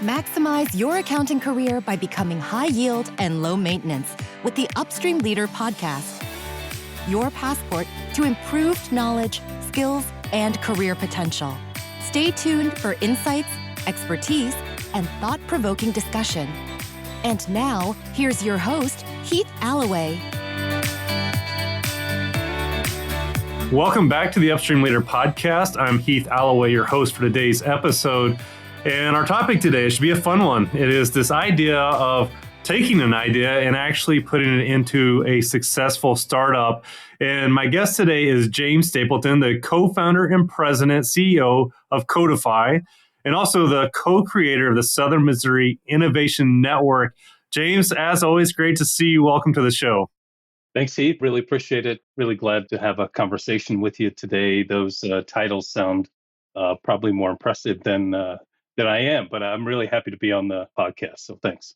Maximize your accounting career by becoming high yield and low maintenance with the Upstream Leader podcast. Your passport to improved knowledge, skills, and career potential. Stay tuned for insights, expertise, and thought-provoking discussion. And now, here's your host, Heath Alloway. Welcome back to the Upstream Leader podcast. I'm Heath Alloway, your host for today's episode. And our topic today should be a fun one. It is this idea of taking an idea and actually putting it into a successful startup. And my guest today is James Stapleton, the co-founder and president, CEO of Codefi, and also the co-creator of the Southern Missouri Innovation Network. James, as always, great to see you. Welcome to the show. Thanks, Heath. Really appreciate it. Really glad to have a conversation with you today. Those titles sound probably more impressive than I am, but I'm really happy to be on the podcast. So thanks.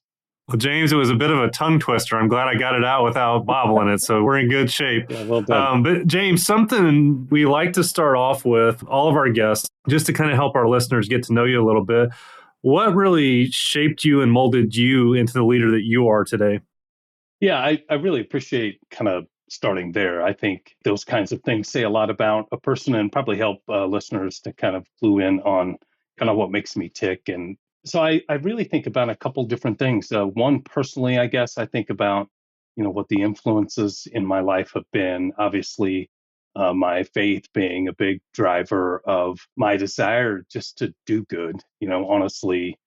Well, James, it was a bit of a tongue twister. I'm glad I got it out without bobbling it. So we're in good shape. Yeah, well done. But James, something we like to start off with all of our guests, just to kind of help our listeners get to know you a little bit. What really shaped you and molded you into the leader that you are today? Yeah, I really appreciate kind of starting there. I think those kinds of things say a lot about a person and probably help listeners to kind of clue in on kind of what makes me tick. And so I really think about a couple different things. One, personally, I guess I think about, what the influences in my life have been. Obviously, my faith being a big driver of my desire just to do good, honestly,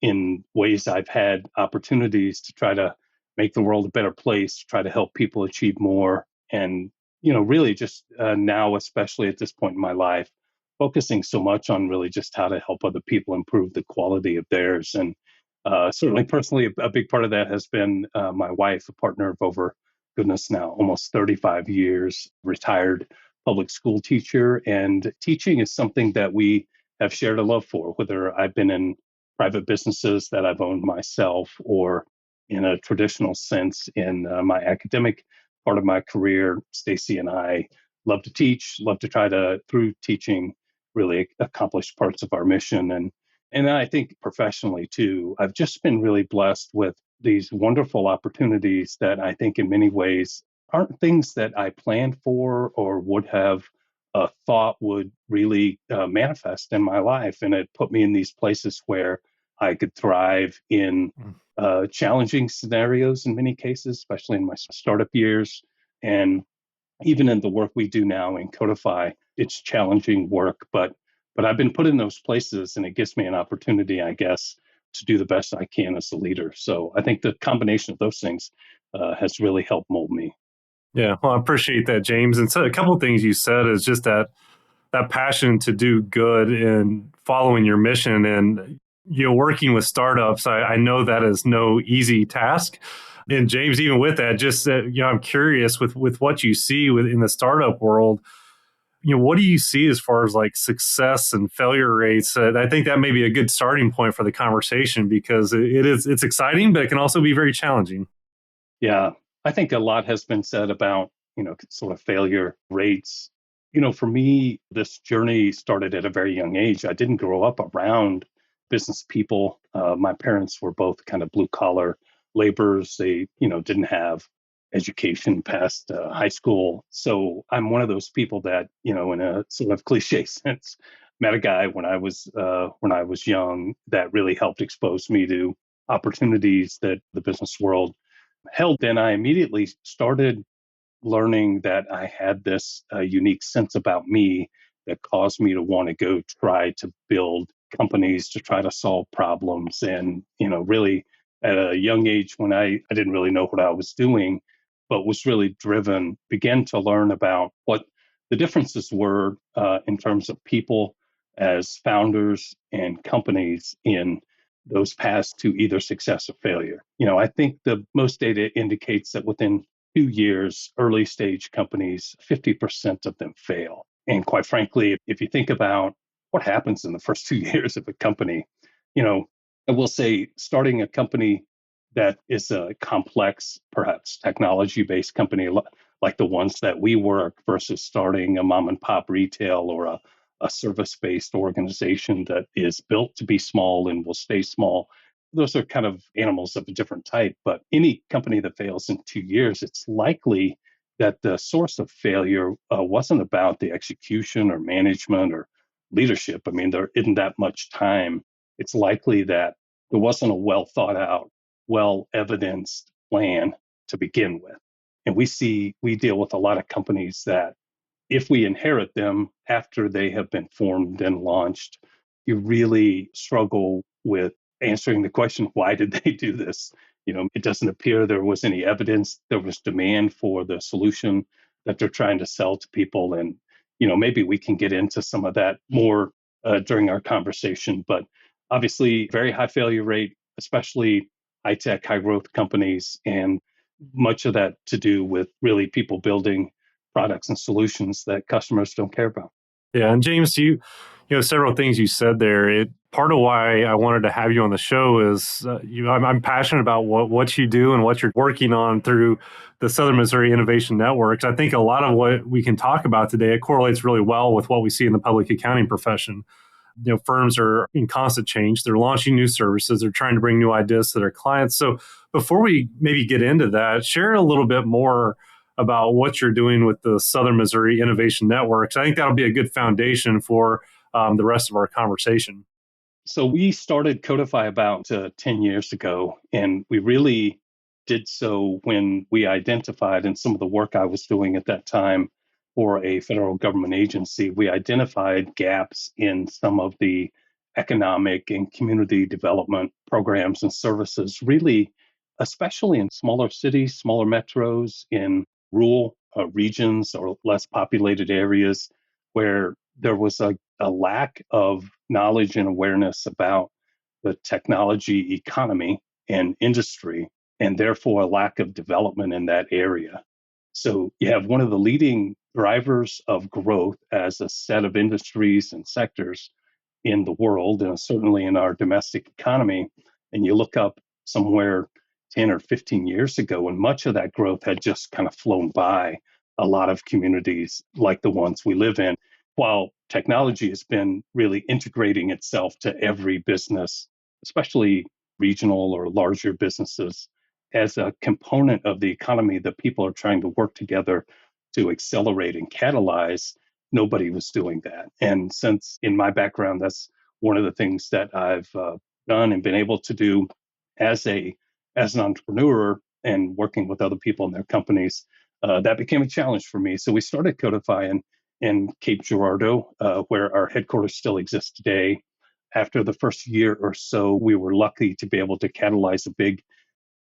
in ways I've had opportunities to try to make the world a better place, try to help people achieve more. And, really just now, especially at this point in my life, focusing so much on really just how to help other people improve the quality of theirs. And certainly personally, a big part of that has been my wife, a partner of over, goodness, now almost 35 years, retired public school teacher. And teaching is something that we have shared a love for, whether I've been in private businesses that I've owned myself or in a traditional sense in my academic part of my career. Stacy and I love to teach, love to try to, through teaching, really accomplish parts of our mission. And I think professionally too, I've just been really blessed with these wonderful opportunities that I think in many ways aren't things that I planned for or would have thought would really manifest in my life. And it put me in these places where I could thrive in challenging scenarios in many cases, especially in my startup years. And even in the work we do now in Codefi, it's challenging work, but I've been put in those places and it gives me an opportunity, I guess, to do the best I can as a leader. So I think the combination of those things has really helped mold me. Yeah, well, I appreciate that, James. And so a couple of things you said is just that passion to do good and following your mission and working with startups. I know that is no easy task. And James, even with that, just I'm curious with what you see in the startup world. What do you see as far as like success and failure rates? I think that may be a good starting point for the conversation because it's exciting, but it can also be very challenging. Yeah, I think a lot has been said about, sort of failure rates. For me, this journey started at a very young age. I didn't grow up around business people. My parents were both kind of blue collar laborers. They, didn't have education past high school. So I'm one of those people that, in a sort of cliche sense, met a guy when I was young that really helped expose me to opportunities that the business world held. Then I immediately started learning that I had this unique sense about me that caused me to want to go try to build companies to try to solve problems. And, really at a young age when I didn't really know what I was doing, but was really driven, began to learn about what the differences were in terms of people as founders and companies in those paths to either success or failure. I think the most data indicates that within 2 years, early stage companies, 50% of them fail. And quite frankly, if you think about what happens in the first 2 years of a company, I will say starting a company that is a complex, perhaps technology-based company like the ones that we work versus starting a mom and pop retail or a service-based organization that is built to be small and will stay small. Those are kind of animals of a different type. But any company that fails in 2 years, it's likely that the source of failure wasn't about the execution or management or leadership. I mean, there isn't that much time. It's likely that there wasn't a well thought out, well evidenced plan to begin with. And we deal with a lot of companies that if we inherit them after they have been formed and launched, you really struggle with answering the question, why did they do this? It doesn't appear there was any evidence. There was demand for the solution that they're trying to sell to people. And, maybe we can get into some of that more during our conversation. But obviously, very high failure rate, especially high tech, high growth companies. And much of that to do with really people building products and solutions that customers don't care about. Yeah, and James, several things you said there. Part of why I wanted to have you on the show is I'm passionate about what you do and what you're working on through the Southern Missouri Innovation Networks. I think a lot of what we can talk about today, it correlates really well with what we see in the public accounting profession. Firms are in constant change. They're launching new services. They're trying to bring new ideas to their clients. So before we maybe get into that, share a little bit more about what you're doing with the Southern Missouri Innovation Networks. I think that'll be a good foundation for the rest of our conversation. So we started Codefi about 10 years ago, and we really did so when we identified in some of the work I was doing at that time for a federal government agency, we identified gaps in some of the economic and community development programs and services, really, especially in smaller cities, smaller metros, in rural regions or less populated areas where there was a lack of knowledge and awareness about the technology economy and industry, and therefore a lack of development in that area. So you have one of the leading drivers of growth as a set of industries and sectors in the world, and certainly in our domestic economy. And you look up somewhere 10 or 15 years ago, and much of that growth had just kind of flown by a lot of communities like the ones we live in, while technology has been really integrating itself to every business, especially regional or larger businesses, as a component of the economy that people are trying to work together to accelerate and catalyze. Nobody was doing that. And since in my background, that's one of the things that I've done and been able to do as an entrepreneur and working with other people in their companies, that became a challenge for me. So we started Codefi in Cape Girardeau, where our headquarters still exists today. After the first year or so, we were lucky to be able to catalyze a big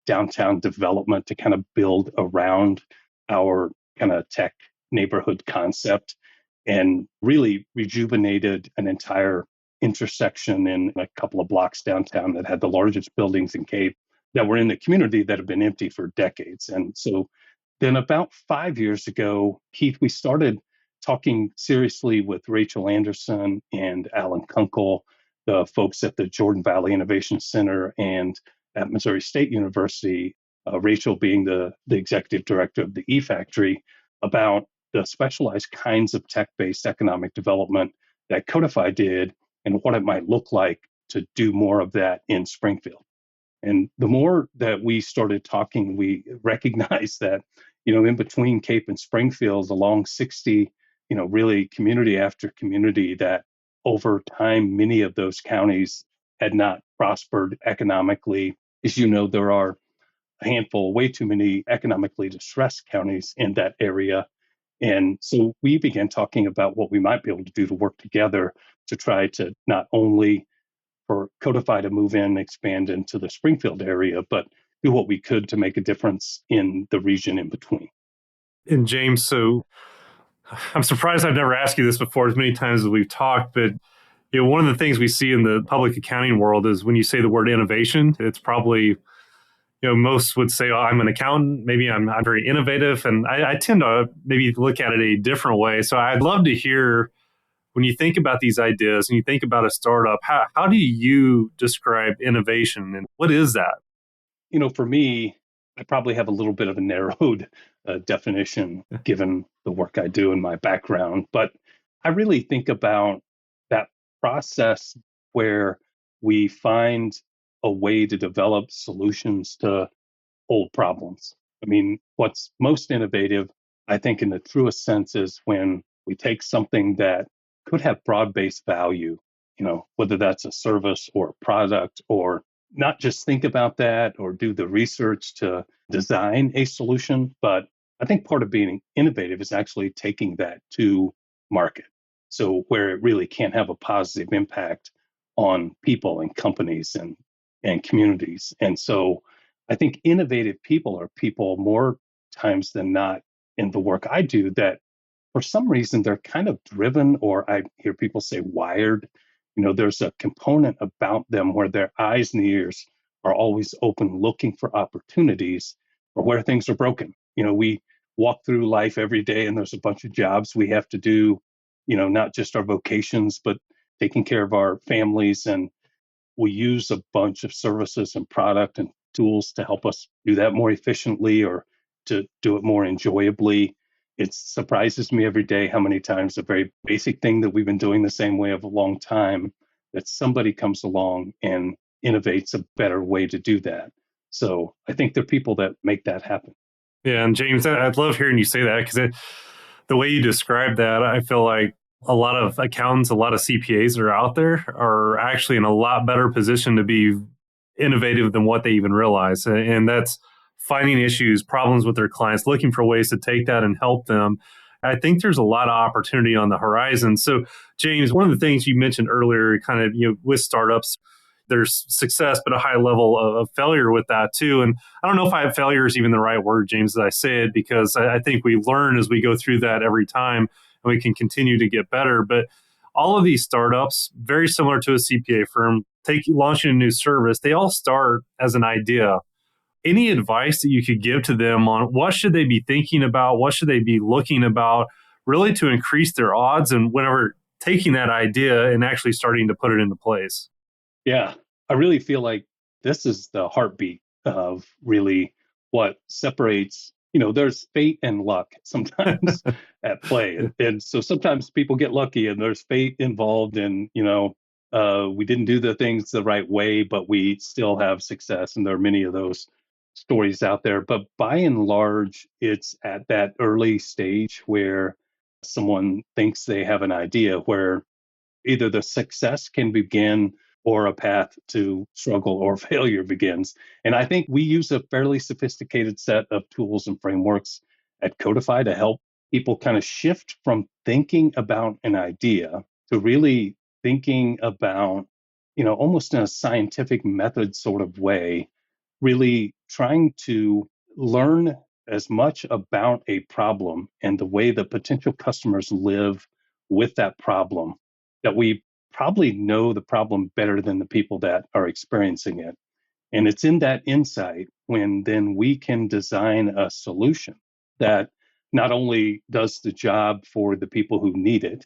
downtown development to kind of build around our kind of tech neighborhood concept and really rejuvenated an entire intersection in a couple of blocks downtown that had the largest buildings in Cape that were in the community that have been empty for decades. And so then about 5 years ago, Heath, we started talking seriously with Rachel Anderson and Alan Kunkel, the folks at the Jordan Valley Innovation Center and at Missouri State University, Rachel being the executive director of the E-Factory, about the specialized kinds of tech-based economic development that Codefi did and what it might look like to do more of that in Springfield. And the more that we started talking, we recognized that, in between Cape and Springfield, along 60, really community after community, that over time, many of those counties had not prospered economically. As you know, there are a handful, way too many economically distressed counties in that area. And so we began talking about what we might be able to do to work together to try to not only for Codefi to move in and expand into the Springfield area, but do what we could to make a difference in the region in between. And James, so I'm surprised I've never asked you this before as many times as we've talked, but one of the things we see in the public accounting world is when you say the word innovation, it's probably, most would say, oh, I'm an accountant, maybe I'm very innovative. And I tend to maybe look at it a different way. So I'd love to hear, when you think about these ideas and you think about a startup, how do you describe innovation and what is that? For me, I probably have a little bit of a narrowed definition given the work I do and my background. But I really think about that process where we find a way to develop solutions to old problems. I mean, what's most innovative, I think, in the truest sense, is when we take something that could have broad based value, whether that's a service or a product, or not just think about that or do the research to design a solution. But I think part of being innovative is actually taking that to market. So, where it really can have a positive impact on people and companies and communities. And so, I think innovative people are people more times than not in the work I do that for some reason they're kind of driven, or I hear people say wired. There's a component about them where their eyes and ears are always open, looking for opportunities or where things are broken. We walk through life every day and there's a bunch of jobs we have to do, not just our vocations, but taking care of our families. And we use a bunch of services and product and tools to help us do that more efficiently or to do it more enjoyably. It surprises me every day how many times a very basic thing that we've been doing the same way of a long time, that somebody comes along and innovates a better way to do that. So I think there are people that make that happen. Yeah, and James, I'd love hearing you say that because the way you describe that, I feel like a lot of accountants, a lot of CPAs that are out there are actually in a lot better position to be innovative than what they even realize. And that's finding issues, problems with their clients, looking for ways to take that and help them. I think there's a lot of opportunity on the horizon. So, James, one of the things you mentioned earlier, kind of, with startups, there's success, but a high level of failure with that too. And I don't know if failure is even the right word, James, as I say it, because I think we learn as we go through that every time and we can continue to get better. But all of these startups, very similar to a CPA firm, launching a new service, they all start as an idea. Any advice that you could give to them on what should they be thinking about, what should they be looking about, really to increase their odds and whenever taking that idea and actually starting to put it into place? Yeah, I really feel like this is the heartbeat of really what separates, there's fate and luck sometimes at play. And so sometimes people get lucky and there's fate involved and, we didn't do the things the right way, but we still have success. And there are many of those stories out there. But by and large, it's at that early stage where someone thinks they have an idea where either the success can begin or a path to struggle or failure begins. And I think we use a fairly sophisticated set of tools and frameworks at Codefi to help people kind of shift from thinking about an idea to really thinking about, almost in a scientific method sort of way, really trying to learn as much about a problem and the way that potential customers live with that problem that we probably know the problem better than the people that are experiencing it. And it's in that insight when then we can design a solution that not only does the job for the people who need it,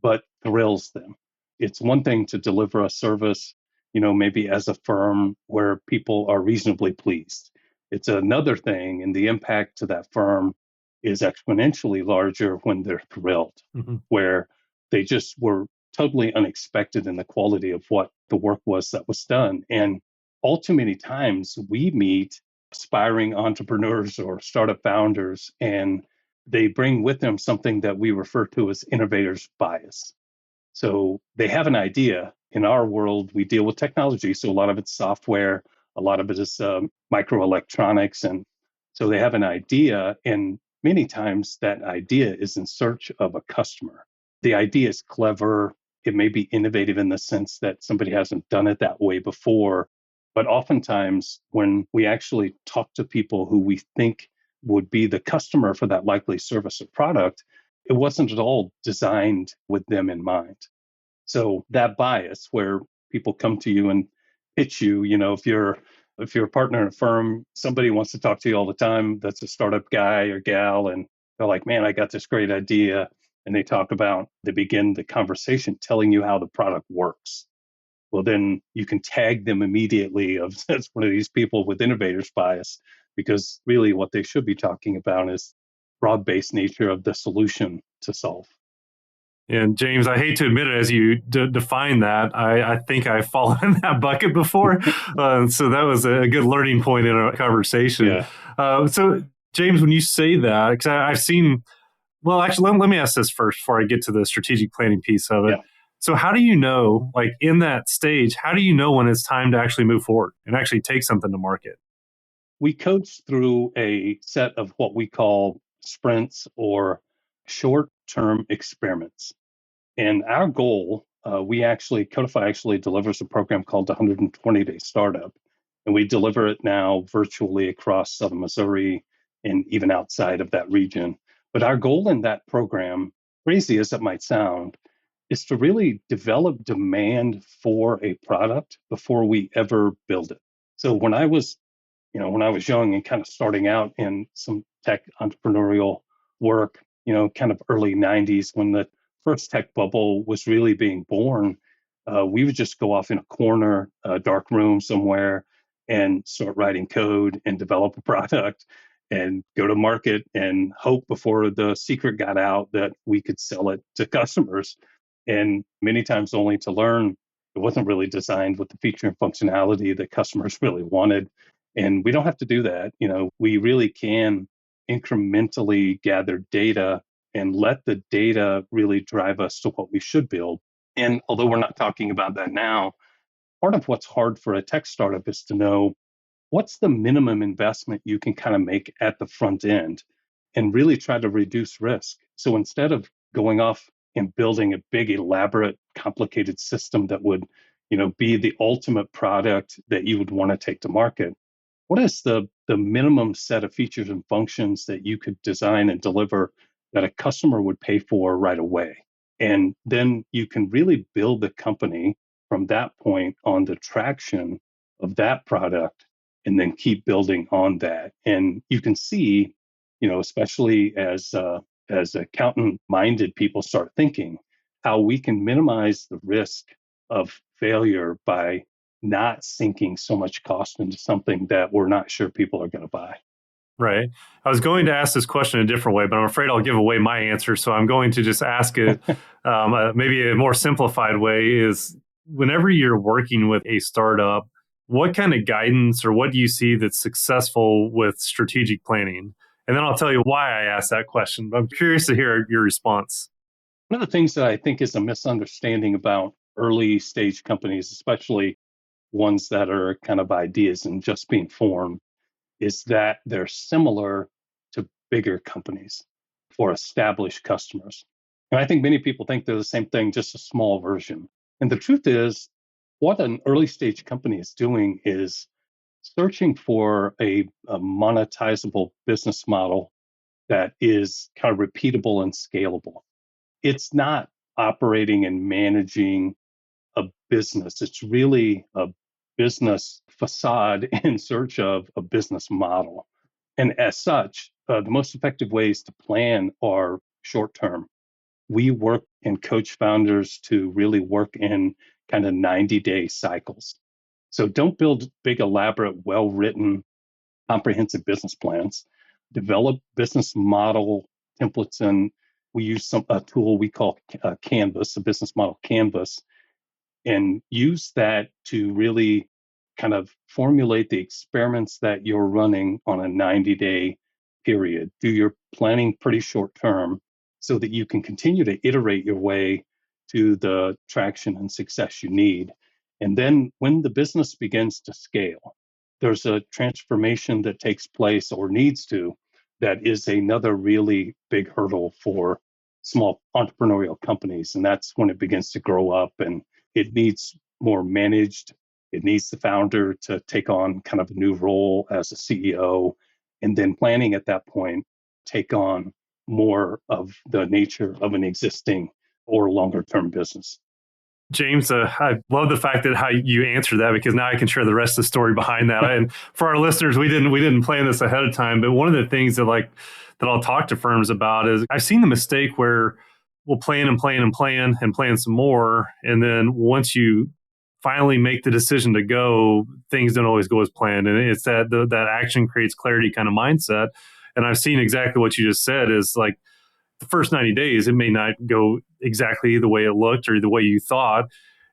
but thrills them. It's one thing to deliver a service, maybe as a firm where people are reasonably pleased. It's another thing, and the impact to that firm is exponentially larger when they're thrilled, where they just were totally unexpected in the quality of what the work was that was done. And all too many times we meet aspiring entrepreneurs or startup founders, and they bring with them something that we refer to as innovator's bias. So they have an idea. In our world, we deal with technology. So a lot of it's software, a lot of it is microelectronics. And so they have an idea. And many times that idea is in search of a customer. The idea is clever. It may be innovative in the sense that somebody hasn't done it that way before. But oftentimes, when we actually talk to people who we think would be the customer for that likely service or product, it wasn't at all designed with them in mind. So that bias where people come to you and pitch you, if you're a partner in a firm, somebody wants to talk to you all the time that's a startup guy or gal, and they're like, man, I got this great idea. And they begin the conversation telling you how the product works. Well, then you can tag them immediately as one of these people with innovators bias, because really what they should be talking about is broad-based nature of the solution to solve. And James, I hate to admit it, as you define that, I think I've fallen in that bucket before. So that was a good learning point in our conversation. Yeah. So James, when you say that, because I've seen, well, actually, let me ask this first before I get to the strategic planning piece of it. Yeah. So how do you know, like in that stage, how do you know when it's time to actually move forward and actually take something to market? We coach through a set of what we call sprints or short-term experiments. And our goal, Codefi actually delivers a program called the 120-Day Startup. And we deliver it now virtually across Southern Missouri and even outside of that region. But our goal in that program, crazy as it might sound, is to really develop demand for a product before we ever build it. So when I was young and kind of starting out in some tech entrepreneurial work, kind of early 90s when the first tech bubble was really being born, we would just go off in a corner, a dark room somewhere and start writing code and develop a product and go to market and hope before the secret got out that we could sell it to customers. And many times only to learn it wasn't really designed with the feature and functionality that customers really wanted. And we don't have to do that. We really can incrementally gather data and let the data really drive us to what we should build. And although we're not talking about that now, part of what's hard for a tech startup is to know what's the minimum investment you can kind of make at the front end and really try to reduce risk. So instead of going off and building a big, elaborate, complicated system that would, be the ultimate product that you would want to take to market, what is the minimum set of features and functions that you could design and deliver that a customer would pay for right away? And then you can really build the company from that point on the traction of that product and then keep building on that. And you can see, especially as accountant-minded people start thinking, how we can minimize the risk of failure by not sinking so much cost into something that we're not sure people are going to buy. Right. I was going to ask this question a different way, but I'm afraid I'll give away my answer. So I'm going to just ask it maybe a more simplified way is whenever you're working with a startup, what kind of guidance or what do you see that's successful with strategic planning? And then I'll tell you why I asked that question. But I'm curious to hear your response. One of the things that I think is a misunderstanding about early stage companies, especially ones that are kind of ideas and just being formed, is that they're similar to bigger companies or established customers. And I think many people think they're the same thing, just a small version. And the truth is, what an early stage company is doing is searching for a monetizable business model that is kind of repeatable and scalable. It's not operating and managing a business. It's really a business facade in search of a business model. And as such, the most effective ways to plan are short term. We work and coach founders to really work in kind of 90-day cycles. So don't build big, elaborate, well-written, comprehensive business plans. Develop business model templates, and we use a tool we call Canvas, a business model canvas, and use that to really kind of formulate the experiments that you're running on a 90-day period. Do your planning pretty short term so that you can continue to iterate your way to the traction and success you need. And then when the business begins to scale, there's a transformation that takes place or needs to, that is another really big hurdle for small entrepreneurial companies. And that's when it begins to grow up and it needs more managed. It needs the founder to take on kind of a new role as a CEO, and then planning at that point take on more of the nature of an existing or longer term business. James, I love the fact that how you answered that, because now I can share the rest of the story behind that. And for our listeners, we didn't plan this ahead of time, but one of the things that I'll talk to firms about is I've seen the mistake where we'll plan and plan and plan and plan some more, and then once you finally make the decision to go, things don't always go as planned. And it's that action creates clarity kind of mindset. And I've seen exactly what you just said is like the first 90 days, it may not go exactly the way it looked or the way you thought.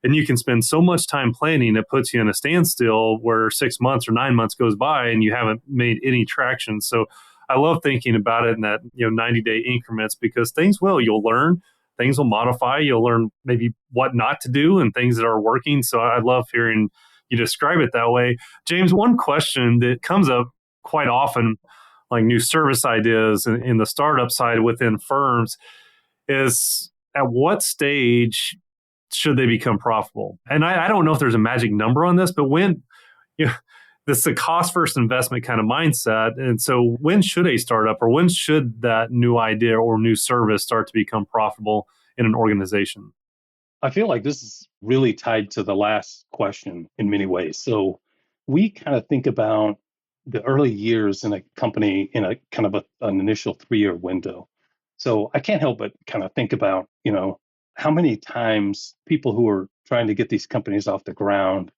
And you can spend so much time planning, it puts you in a standstill where 6 months or 9 months goes by and you haven't made any traction. So I love thinking about it in that 90-day increments, because you'll learn, things will modify, you'll learn maybe what not to do and things that are working. So I love hearing you describe it that way. James, one question that comes up quite often, like new service ideas in the startup side within firms, is at what stage should they become profitable? And I don't know if there's a magic number on this, but when, this is a cost first investment kind of mindset. And so when should a startup, or when should that new idea or new service start to become profitable in an organization? I feel like this is really tied to the last question in many ways. So we kind of think about the early years in a company in a kind of an initial 3-year window. So I can't help but kind of think about, how many times people who are trying to get these companies off the ground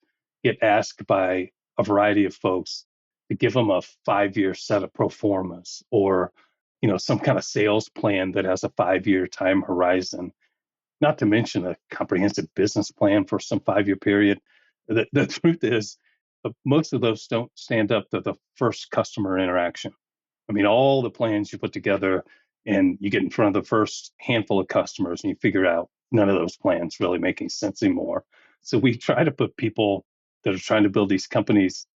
get asked by a variety of folks to give them a 5-year set of pro formas, or, some kind of sales plan that has a 5-year time horizon, not to mention a comprehensive business plan for some 5-year period. The truth is, most of those don't stand up to the first customer interaction. I mean, all the plans you put together and you get in front of the first handful of customers and you figure out none of those plans really making sense anymore. So we try to put people that are trying to build these companies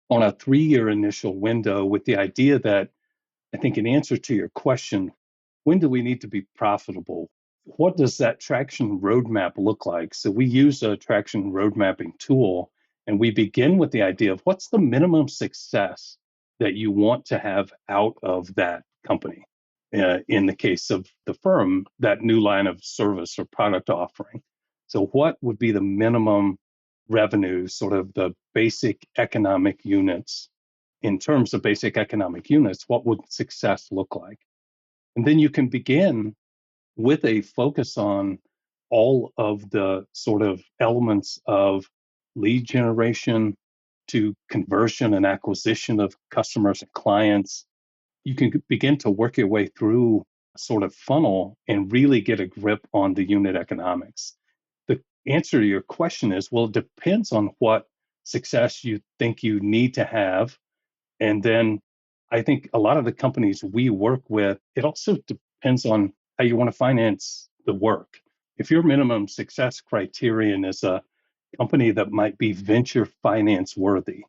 on a 3-year initial window, with the idea that, I think, in answer to your question, when do we need to be profitable? What does that traction roadmap look like? So we use a traction road mapping tool, and we begin with the idea of what's the minimum success that you want to have out of that company. In the case of the firm, that new line of service or product offering. So what would be the minimum revenue, sort of the basic economic units? In terms of basic economic units, what would success look like? And then you can begin with a focus on all of the sort of elements of lead generation to conversion and acquisition of customers and clients. You can begin to work your way through a sort of funnel and really get a grip on the unit economics. The answer to your question is, well, it depends on what success you think you need to have. And then I think a lot of the companies we work with, it also depends on how you want to finance the work. If your minimum success criterion is a company that might be venture finance worthy,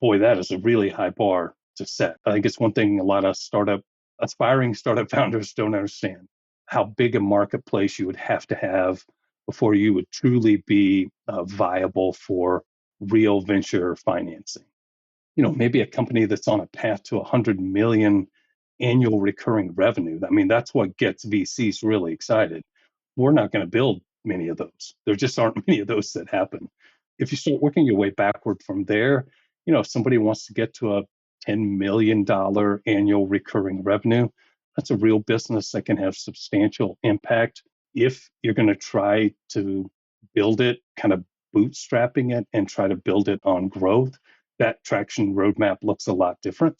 boy, that is a really high bar to set. I think it's one thing a lot of aspiring startup founders don't understand, how big a marketplace you would have to have before you would truly be viable for real venture financing. Maybe a company that's on a path to 100 million annual recurring revenue. I mean, that's what gets VCs really excited. We're not going to build many of those. There just aren't many of those that happen. If you start working your way backward from there, if somebody wants to get to a $10 million annual recurring revenue, that's a real business that can have substantial impact. If you're going to try to build it, kind of bootstrapping it and try to build it on growth, that traction roadmap looks a lot different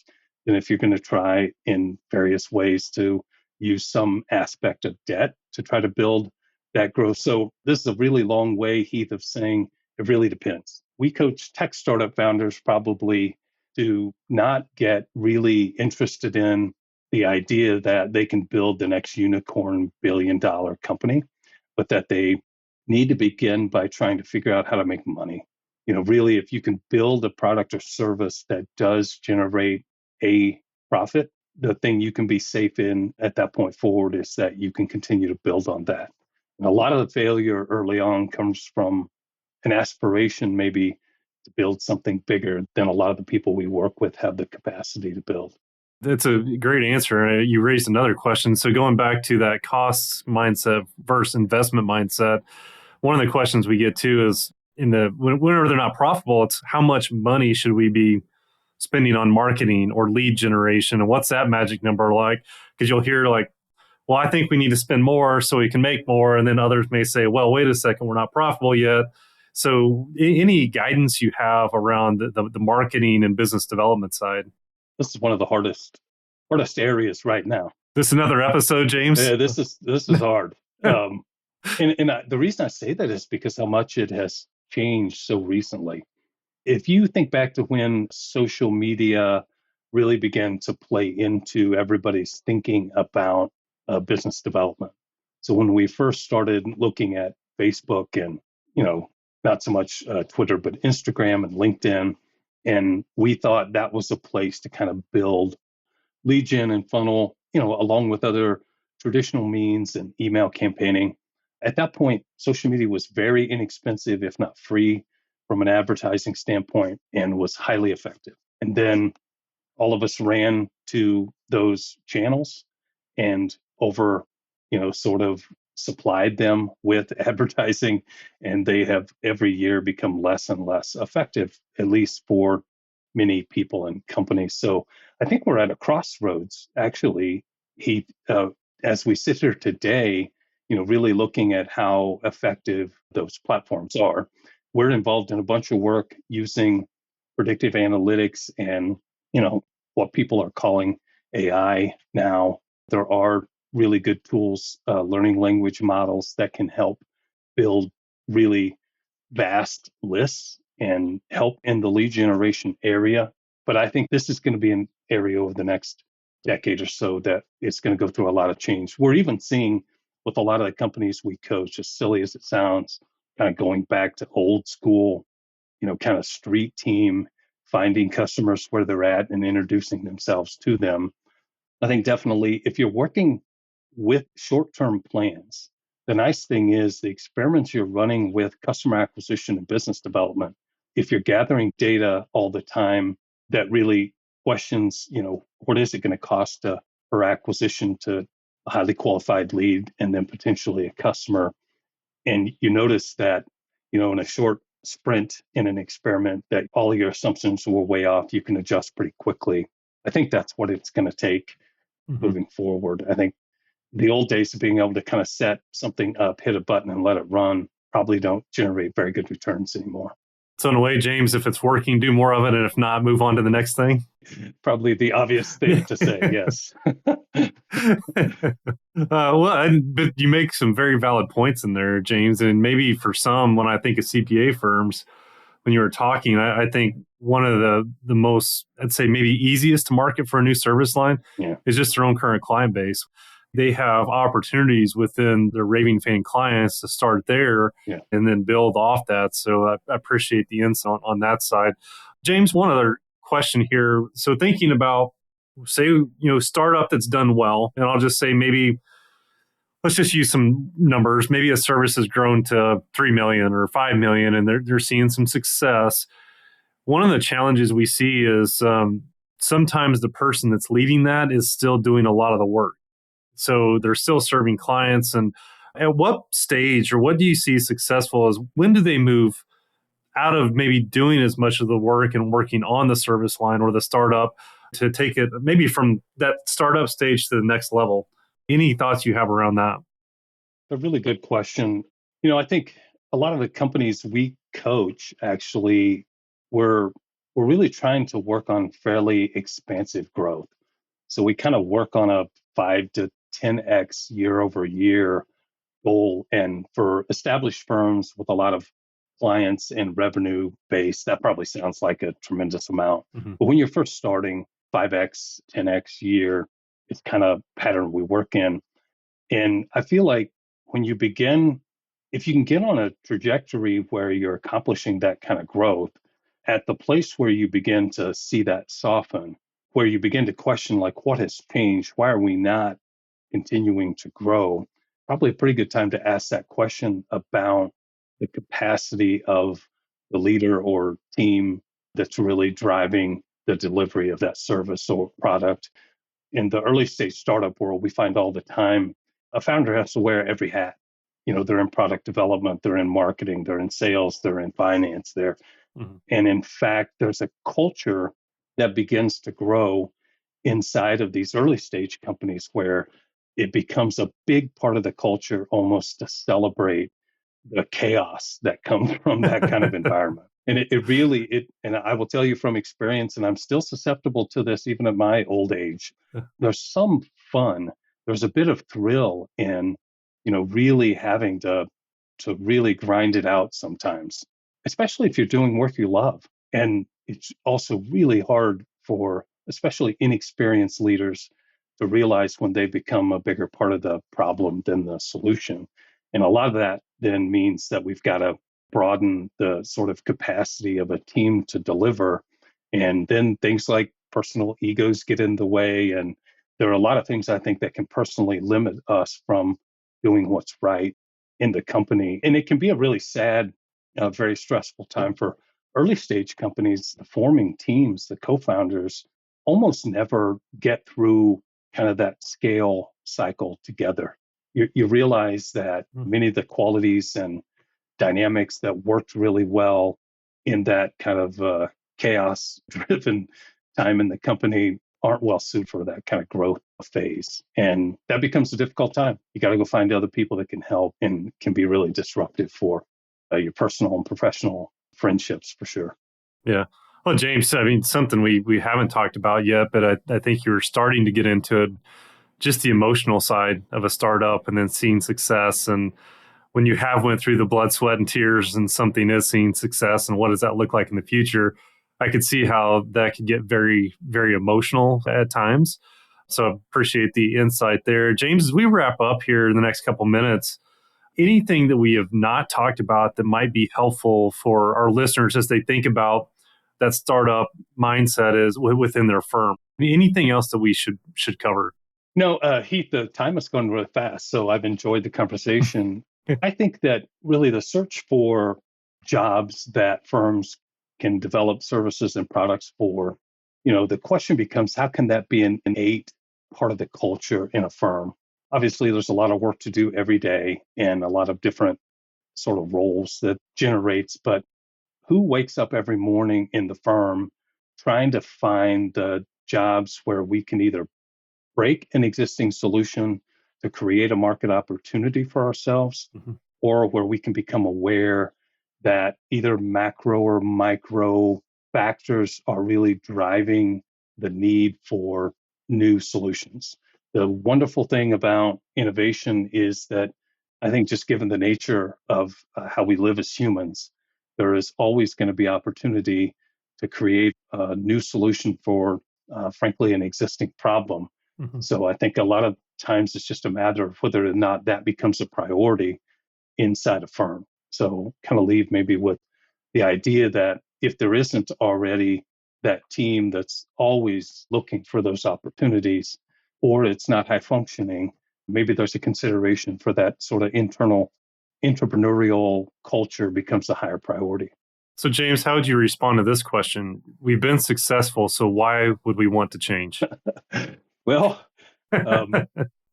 than if you're going to try in various ways to use some aspect of debt to try to build that growth. So this is a really long way, Heath, of saying it really depends. We coach tech startup founders probably to not get really interested in the idea that they can build the next unicorn billion-dollar company, but that they need to begin by trying to figure out how to make money. Really, if you can build a product or service that does generate a profit, the thing you can be safe in at that point forward is that you can continue to build on that. And a lot of the failure early on comes from an aspiration maybe to build something bigger than a lot of the people we work with have the capacity to build. That's a great answer. You raised another question. So going back to that cost mindset versus investment mindset, one of the questions we get too is whenever they're not profitable, it's how much money should we be spending on marketing or lead generation? And what's that magic number like? Because you'll hear like, well, I think we need to spend more so we can make more. And then others may say, well, wait a second, we're not profitable yet. So any guidance you have around the marketing and business development side? This is one of the hardest areas right now. This another episode, James? Yeah, this is hard. The reason I say that is because how much it has changed so recently. If you think back to when social media really began to play into everybody's thinking about business development. So when we first started looking at Facebook and, not so much Twitter, but Instagram and LinkedIn, and we thought that was a place to kind of build lead gen and funnel, along with other traditional means and email campaigning. At that point, social media was very inexpensive, if not free, from an advertising standpoint, and was highly effective. And then all of us ran to those channels and sort of supplied them with advertising, and they have every year become less and less effective, at least for many people and companies. So I think we're at a crossroads, actually, as we sit here today, really looking at how effective those platforms are. We're involved in a bunch of work using predictive analytics and, what people are calling AI now. There are really good tools, learning language models that can help build really vast lists and help in the lead generation area. But I think this is going to be an area over the next decade or so that it's going to go through a lot of change. We're even seeing with a lot of the companies we coach, as silly as it sounds, kind of going back to old school, kind of street team, finding customers where they're at and introducing themselves to them. I think definitely if you're working with short-term plans, the nice thing is the experiments you're running with customer acquisition and business development, if you're gathering data all the time that really questions, what is it going to cost per acquisition to a highly qualified lead and then potentially a customer. And you notice that, in a short sprint in an experiment that all of your assumptions were way off, you can adjust pretty quickly. I think that's what it's going to take moving forward. I think the old days of being able to kind of set something up, hit a button and let it run probably don't generate very good returns anymore. So in a way, James, if it's working, do more of it. And if not, move on to the next thing. Probably the obvious thing to say, yes. But you make some very valid points in there, James. And maybe for some, when I think of CPA firms, when you were talking, I think one of the most, I'd say maybe easiest to market for a new service line is just their own current client base. They have opportunities within their raving fan clients to start there and then build off that. So I appreciate the insight on that side. James, one other question here. So thinking about, say, startup that's done well, and I'll just say maybe, let's just use some numbers. Maybe a service has grown to 3 million or 5 million and they're seeing some success. One of the challenges we see is sometimes the person that's leading that is still doing a lot of the work. So they're still serving clients. And at what stage or what do you see successful as when do they move out of maybe doing as much of the work and working on the service line or the startup to take it maybe from that startup stage to the next level? Any thoughts you have around that? A really good question. I think a lot of the companies we coach actually we're really trying to work on fairly expansive growth. So we kind of work on a 5 to 10x year over year goal. And for established firms with a lot of clients and revenue base, that probably sounds like a tremendous amount. But when you're first starting, 5x, 10x year, it's kind of pattern we work in. And I feel like when you begin, if you can get on a trajectory where you're accomplishing that kind of growth, at the place where you begin to see that soften, where you begin to question, like, what has changed? Why are we not continuing to grow? Probably a pretty good time to ask that question about the capacity of the leader or team that's really driving the delivery of that service or product. In the early stage startup world, we find all the time a founder has to wear every hat. They're in product development, they're in marketing, they're in sales, they're in finance, and in fact, there's a culture that begins to grow inside of these early stage companies where it becomes a big part of the culture almost to celebrate the chaos that comes from that kind of environment. And it really, and I will tell you from experience, and I'm still susceptible to this even at my old age, there's some fun there's a bit of thrill in, really having to really grind it out sometimes, especially if you're doing work you love. And it's also really hard for especially inexperienced leaders to realize when they become a bigger part of the problem than the solution. And a lot of that then means that we've got to broaden the sort of capacity of a team to deliver. And then things like personal egos get in the way. And there are a lot of things I think that can personally limit us from doing what's right in the company. And it can be a really sad, very stressful time for early stage companies. The forming teams, the co-founders almost never get through kind of that scale cycle together. You realize that many of the qualities and dynamics that worked really well in that kind of chaos driven time in the company aren't well suited for that kind of growth phase. And that becomes a difficult time. You got to go find other people that can help, and can be really disruptive for your personal and professional friendships for sure. Yeah. Well, James, I mean, something we haven't talked about yet, but I think you're starting to get into it, just the emotional side of a startup and then seeing success. And when you have went through the blood, sweat, and tears and something is seeing success, and what does that look like in the future? I could see how that could get very, very emotional at times. So I appreciate the insight there. James, as we wrap up here in the next couple minutes, anything that we have not talked about that might be helpful for our listeners as they think about that startup mindset is within their firm? Anything else that we should cover? No, Heath, the time has gone really fast, so I've enjoyed the conversation. I think that really the search for jobs that firms can develop services and products for, the question becomes, how can that be an innate part of the culture in a firm? Obviously, there's a lot of work to do every day and a lot of different sort of roles that generates, but who wakes up every morning in the firm trying to find the jobs where we can either break an existing solution to create a market opportunity for ourselves, or where we can become aware that either macro or micro factors are really driving the need for new solutions. The wonderful thing about innovation is that I think, just given the nature of how we live as humans, there is always going to be opportunity to create a new solution for, frankly, an existing problem. So I think a lot of times it's just a matter of whether or not that becomes a priority inside a firm. So kind of leave maybe with the idea that if there isn't already that team that's always looking for those opportunities, or it's not high functioning, maybe there's a consideration for that sort of internal entrepreneurial culture becomes a higher priority. So, James, how would you respond to this question? We've been successful, so why would we want to change? Well,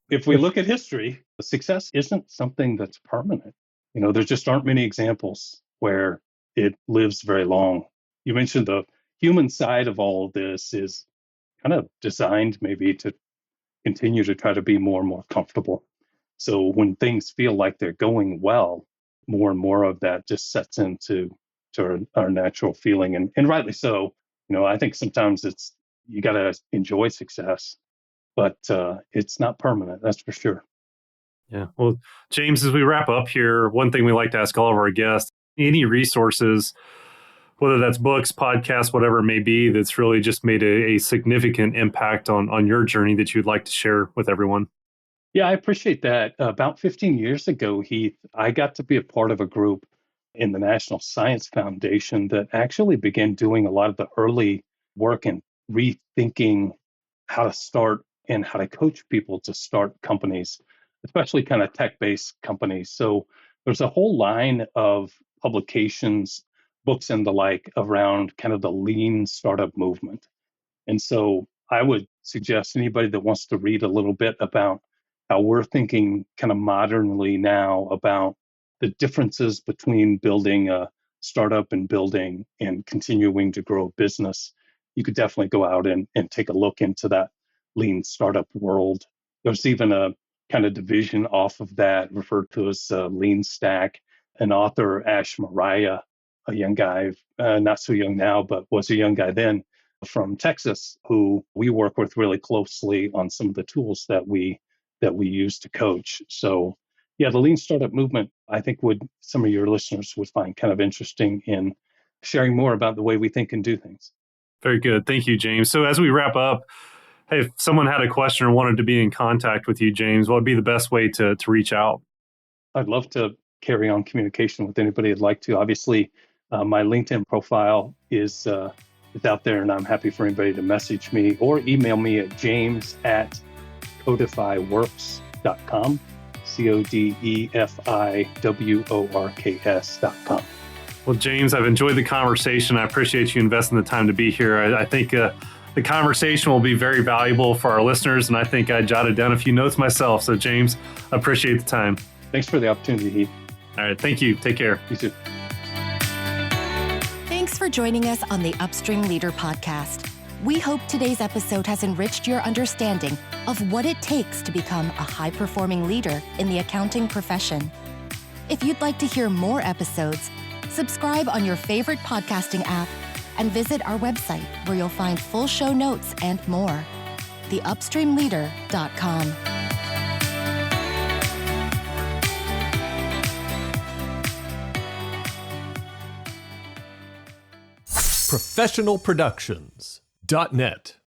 if we look at history, success isn't something that's permanent. There just aren't many examples where it lives very long. You mentioned the human side of all of this is kind of designed maybe to continue to try to be more and more comfortable. So when things feel like they're going well, more and more of that just sets into our natural feeling, and rightly so. I think sometimes you got to enjoy success, but it's not permanent, that's for sure. Yeah. Well, James, as we wrap up here, one thing we like to ask all of our guests, any resources, whether that's books, podcasts, whatever it may be, that's really just made a significant impact on your journey that you'd like to share with everyone? Yeah, I appreciate that. About 15 years ago, Heath, I got to be a part of a group in the National Science Foundation that actually began doing a lot of the early work in rethinking how to start and how to coach people to start companies, especially kind of tech-based companies. So there's a whole line of publications, books and the like around kind of the lean startup movement. And so I would suggest anybody that wants to read a little bit about how we're thinking kind of modernly now about the differences between building a startup and building and continuing to grow a business, you could definitely go out and take a look into that lean startup world. There's even a kind of division off of that referred to as Lean Stack. An author, Ash Mariah, a young guy, not so young now, but was a young guy then, from Texas, who we work with really closely on some of the tools that we that we use to coach. So yeah, the lean startup movement, I think some of your listeners would find kind of interesting in sharing more about the way we think and do things. Very good. Thank you, James. So as we wrap up, hey, if someone had a question or wanted to be in contact with you, James, what would be the best way to reach out? I'd love to carry on communication with anybody that'd like to. Obviously, my LinkedIn profile is out there, and I'm happy for anybody to message me or email me at james@codefiworks.com, CODEFIWORKS.com. Well, James, I've enjoyed the conversation. I appreciate you investing the time to be here. I think the conversation will be very valuable for our listeners, and I think I jotted down a few notes myself. So, James, I appreciate the time. Thanks for the opportunity, Heath. All right. Thank you. Take care. You too. Thanks for joining us on the Upstream Leader podcast. We hope today's episode has enriched your understanding of what it takes to become a high-performing leader in the accounting profession. If you'd like to hear more episodes, subscribe on your favorite podcasting app and visit our website where you'll find full show notes and more. theupstreamleader.com. professionalproductions.net